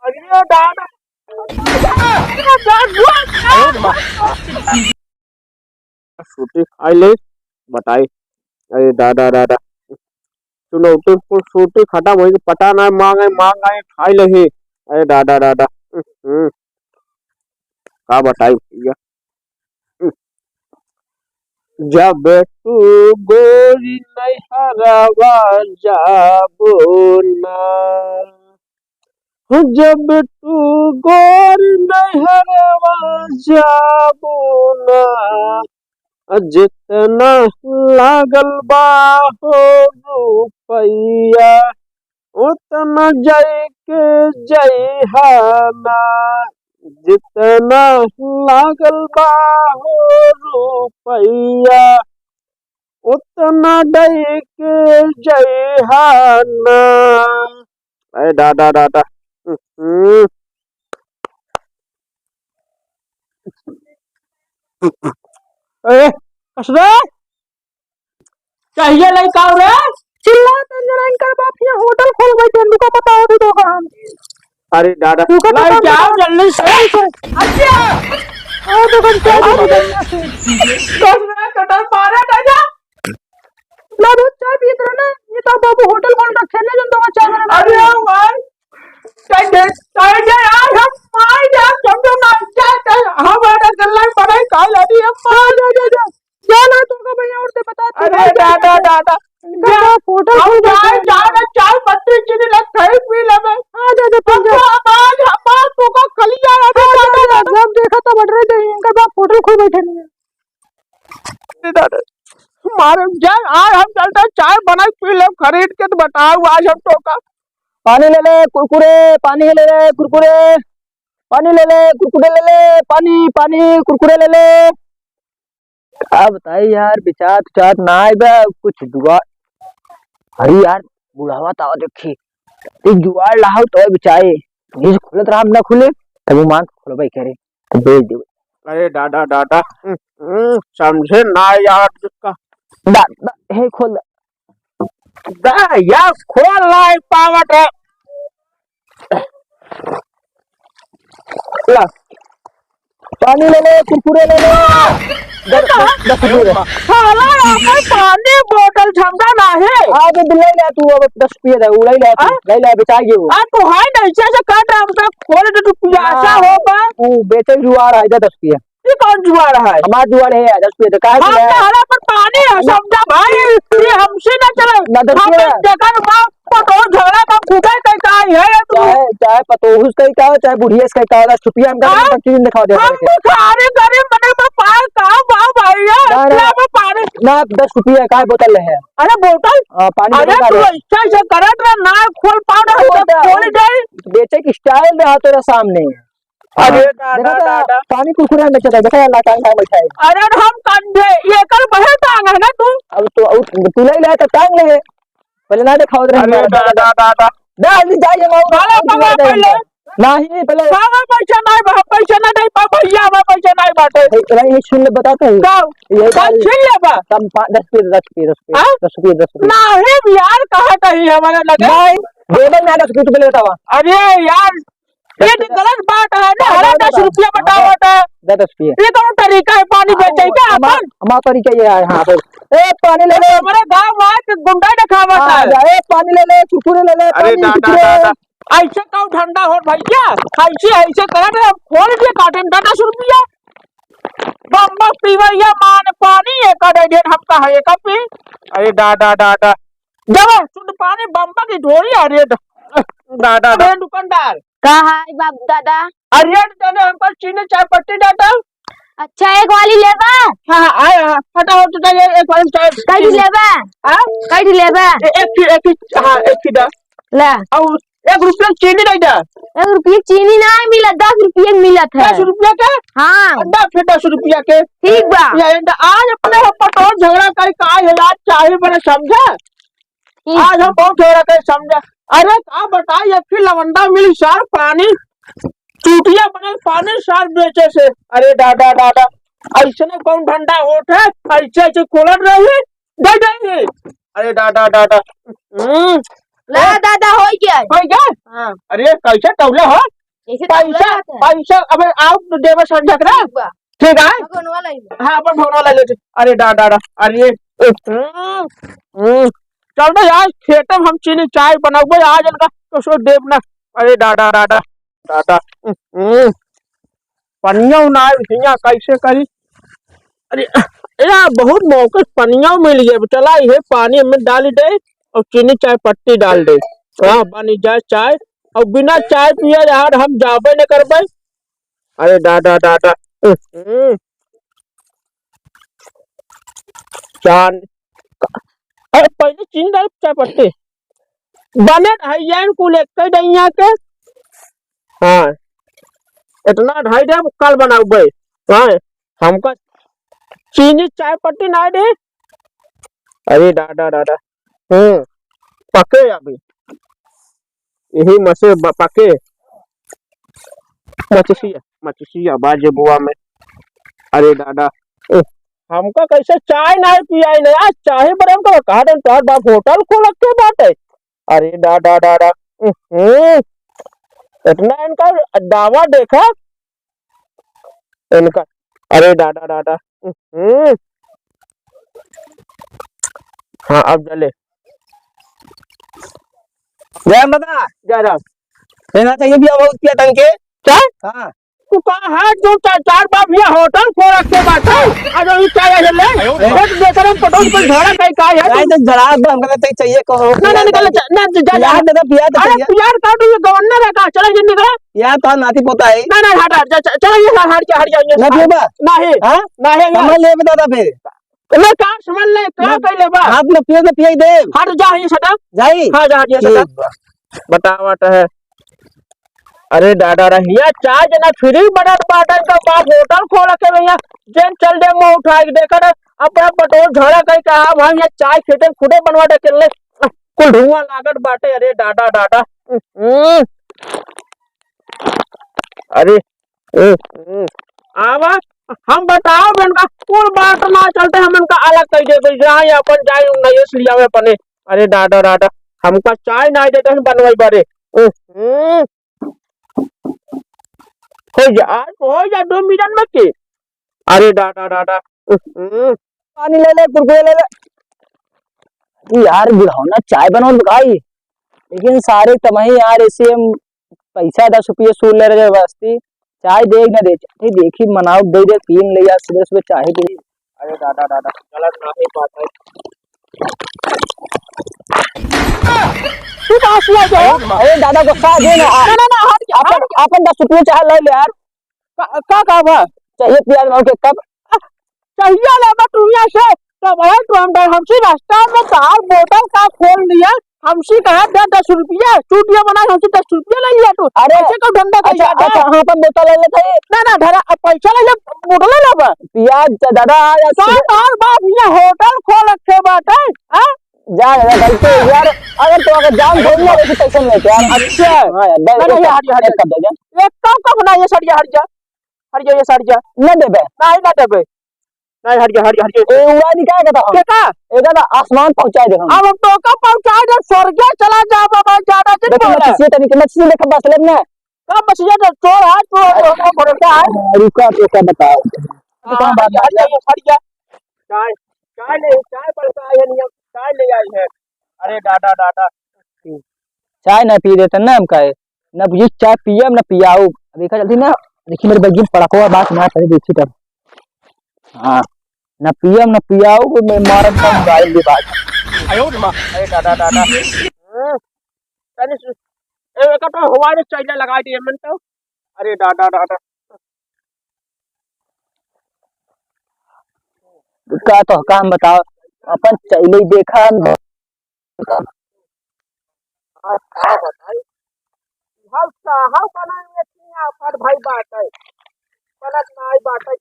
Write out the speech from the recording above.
अरे दादा सूटी खाई ले बताई। अरे दादा दादा चुनौती को सूटी खत्म हो पता ना मांगे मांगे खाई ले। अरे दादा दादा का बताई भैया। जब तू गोरी नैहरवा जाबो ना, जब तू गोरी नैहरवा जाबो ना, जितना लागल बा हो रुपैया उतना जय के जयहाना, जितना लागल बा हो रुपैया उतना दई के जयहाना। अरे दादा दादा ए कसरे चाहिए लड़का रे चिल्लाते जरा इनका बाप ये होटल खोल बैठे इनको बताओ दे दो हम। अरे दादा लाइट जाओ जल्दी से अच्छा आओ दुकान से कसरे कटर मारे दादा ना दूध चाय पी रहा ना ये तो बाबू होटल खोल रखे ना जन तो चाय बना। अरे भाई चाय दे यार हम मार जा समझो ना चाय हमारा गल्ला पड़े काल अभी हम मार जा जाना तुमको भैया और से बता। अरे दादा दादा क्या फोटो चाय पत्ती चीनी लग खाई पी ले हां दादा पंजा आज हमार को कलिया दादा जब देखा तो बढ़ रहे थे इनका बाप होटल खोल बैठे नहीं दादा मारे जान आज हम चलते चाय बनाई पी ले खरीद के तो बताओ आज हम टोका। पानी ले ले कुरकुरे पानी ले ले कुरकुरे पानी ले ले कुरकुरे ले ले पानी पानी कुरकुरे ले ले। क्या बताइए यार बिचात चात ना आएगा कुछ जुगाड़। अरे यार बुढ़ावा ताव देखी एक जुगाड़ लाओ तो बिचाए नीचे खुलत रहा ना खुले तब मान खोलो भाई कह रहे तो बेच दे। अरे दादा दादा समझे ना यार जिसका दादा हे खोल दा यार खोल ला पावट है पानी ले ले कुरकुरे ले ले 10 रुपये साला यहाँ पानी बोतल क्षमता ना है आगे ले ले तू अब 10 रुपये दे उड़ाई ले ले बेचाएगी वो तू है ना ऐसे काट रहा है खोल दे तू प्यासा होगा तू बेचे जुआड़ है 10 रुपये ये कौन जुआड़ है हमारा जुआड़ है 10 रुपये तो काहे हम हमारा पर पानी है समझा भाई ये हमसे ना चले ना 10 रुपये जगह बाप पतो झगड़ा का फूटा कहीं का है तू चाहे पतोहुस कहीं का चाहे बुढ़ियस कहीं का 10 रुपये हम का चीज दिखा दे हम सारे गरीब बने में पार का वाह भैया में पानी ना 10 रुपये का बोतल है। अरे बोतल पानी अरे तू अच्छा से करत रहा ना खोल पाउडर खोल दे बेचे की स्टाइल रहा तेरा सामने। अरे दादा पानी कुरकुरे में चला देखा ना टाइम बैठा है। अरे हम कंधे ये कर बहे टांग है ना तू अब तो तू ले तो टांग ले पहले ना दिखाओ रे। अरे दादा दादा जल्दी जाइए पहले नहीं पहले पैसा नहीं पा भैया हमारा पैसा नहीं बाटे नहीं सुन ले बताते हैं ये छीन ले बा कम 10 रुपये नहीं यार कहा कहीं हमारा लगा नहीं देवे ना 10 रुपये ले बतावा। अरे यार ये तो गलत बात है ना हरा 10 रुपया बताओ बेटा 10 रुपये ये कौन तरीका है पानी बेचे का अपन हमारा तरीका ये है। हां ए पानी ले ले हमारे गांव में गुंडा दिखावा था ए पानी ले ले कुरकुरे ले ले। अरे दादा ऐसे क्यों ठंडा हो भैया ऐसे करे ना खोल दिए काटन 10 रुपया बम्बा पीवैया मान पानी एक डेढ़ हफ्ता है एक पी। अरे दादा दादा जब शुद्ध पानी बम्बा की ढोरी अरे दादा दुकानदार कहा है बाप दादा। अरे दादा हमको चीनी चाय पत्ती दादा अच्छा एक वाली लेबा हां आया फटाफट तो एक वाली चाय कई लेबा हां कई लेबा एक हां एक दा ले और 1 रुपया चीनी नहीं दा 1 रुपया चीनी नहीं मिला 10 रुपये मिलत है 10 रुपया के हाँ फिर 10 रुपया के ठीक बा आज अपने पटोल झगड़ा कर का है आज चाहे मैंने समझा आज हम बहुत झगड़ा कर समझा। अरे का बताइए फिर लवंडा मिली सार पानी चूटिया बने पानी सार बेचे से। अरे दादा दादा ऐसे ने कौन ठंडा होठ है ऐसे कोलट रही दे देंगे। अरे दादा दादा ला दादा हो गया हां अरे कैसे टौले हो ऐसे तो पैसा बात है। पैसा अबे आओ तो देवे संजक ना ठीक है भगवान वाला ही है। हाँ अपन भगवान ले ले अरे डाडा अरे चल तो यार खेते में हम चीनी चाय बनाओगे आज इनका तो सो देव ना अरे डाडा डाडा डाडा पनिया ना भैया कैसे करी अरे यार बहुत मौके पनिया मिल गए चला ये पानी में डाल दे और चीनी चाय पत्ती डाल दे हाँ बनी जाए चाय और बिना चाय पिए यार हम जाबे न करबे अरे डाडा डाडा चान अरे पहले चीनी डाल चाय पत्ती बने ढाई कुल एक दैया के हाँ इतना ढाई दे कल बनाओ हाँ हमका चीनी चाय पत्ती ना दे अरे डाडा डाडा पके अभी यही मसे पके मचसिया बाजे बुआ में अरे डाडा हमका कैसे चाय ना पियाई नहीं आज चाय बरम का कहा दे तोर बाप होटल खोल के बात है अरे डाडा डाडा इतना इनका दावा देखा इनका अरे डाडा डाडा हाँ अब चले जय दादा जा रहा लेना चाहिए भी बहुत किया टंके क्या हाँ तू कहा है जो चार बाप ये होटल खोल रखे बात है आज ये चाय है ले एक देकर हम पटोल पर झोड़ा कहीं का है नहीं तो जरा दो हमको तो चाहिए कहो ना ना निकल ना जा यार दादा पिया तो अरे चाहिए यार का तू ये गवर्नर है का चला जिंदगी निकल यार तो नाती पोता है ना ना हट चला ये हट जा ना पियोबा नहीं हाँ नहीं समझ ले दादा फिर मैं का समझ ले का कर ले बा हाथ में पियो तो पिया दे हट जा ये सटा जाई हां जा ये सटा बतावट है अरे डाडा रहिया चाय जना फ्री बनत बाटन का बाप होटल खोल के भैया जेन चल दे मुंह उठा के देकर अपना पटोल झोड़ा कहीं कहा भाई ये चाय खेते खुदे बनवा दे के ले कुल धुआं लागत बाटे अरे डाडा डाडा अरे आवा हम बताओ इनका कुल बात ना चलते हम इनका अलग कह दे जहाँ अपन जाए नहीं इसलिए हमें अपने अरे डाडा डाडा हमका चाय ना देते हैं बनवाई बारे हो जा 2 मिनट में की अरे डाडा डाडा पानी ले ले कुरकुरे ले ले यार बुढ़ाना चाय बनाओ भाई लेकिन सारे कमाई यार ऐसे हम पैसा 10 रुपये सूल ले रहे वास्ती चाय दे ना दे चाहे देखी मनाओ दे दे पीन ले यार सुबह सुबह चाय दे अरे डाडा डाडा गलत ना ही बात है तू कहां से आ गया अरे दादा गुस्सा दे ना ना हट अपन 10 रुपये चाय ले ले यार का बा चाहिए प्याज और के कब चाहिए ले बा तू यहां से तो भाई तू हमसे रास्ता में कार बोतल का खोल लिया हमसे कहा 10 रुपया चूटिया बना हमसे 10 रुपया ले लिया तू अरे ऐसे को धंधा कर अच्छा अच्छा हां पर बोतल ले ले थे ना ना धरा पैसा ले बोतल ले बा प्याज दादा कार बाप ये होटल खोल रखे बाटे हां जा गलती यार अगर तो अगर जान छोड़ना है तो टेंशन ले यार अच्छा हां यार नहीं हट कर दो एक काम का बना ये सड़िया हट जा ये सड़िया न देबे नहीं ना देबे नहीं हट जा ए उड़ा निकाल के तो का एदा तो आसमान पहुंचा दे हम अब तो का पहुंचा दे स्वर्ग चला जा बाबा ज्यादा चल देखो बोला किसी तरीके मछली लेके बस ले ना का बसिया तो चोर है तो भरोसा है रुका तो क्या बताओ कहां बात है ये सड़िया चाय चाय पड़ता है नियम चाय ले आई है अरे डाडा डाडा चाय ना पी देते ना हम कहे ना ये चाय पियम ना पियाओ देखा जल्दी ना देखी मेरे बग्गी पड़ा हुआ बात ना करे देखी तब हां ना पियम ना पियाओ मैं मारम का मोबाइल की बात अरे डाडा डाडा तनी ए का तो हवा ने चाय लगा दिए मन तो अरे डाडा डाडा का तो काम बताओ अपन चले देखा हाउ kana ये पर भाई बात है गलत ना आई बात है